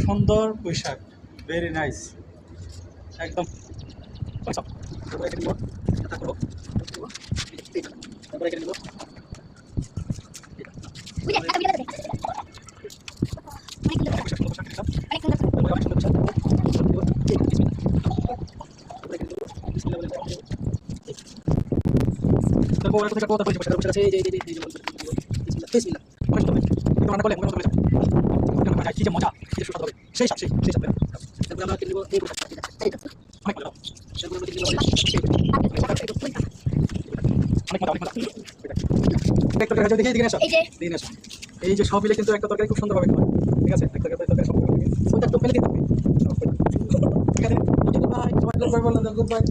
সুন্দর পোশাক, very nice একদম। মজা সেই সাথে এই যে সব মিলে কিন্তু একটা তরকারি খুব সুন্দরভাবে খাওয়া, ঠিক আছে? একটা তরকারি সব ওইটা তো ফেলে দিতে হবে। ঠিক আছে, গুড বাই, সবাই গুড বাই বললেন, গুড বাই।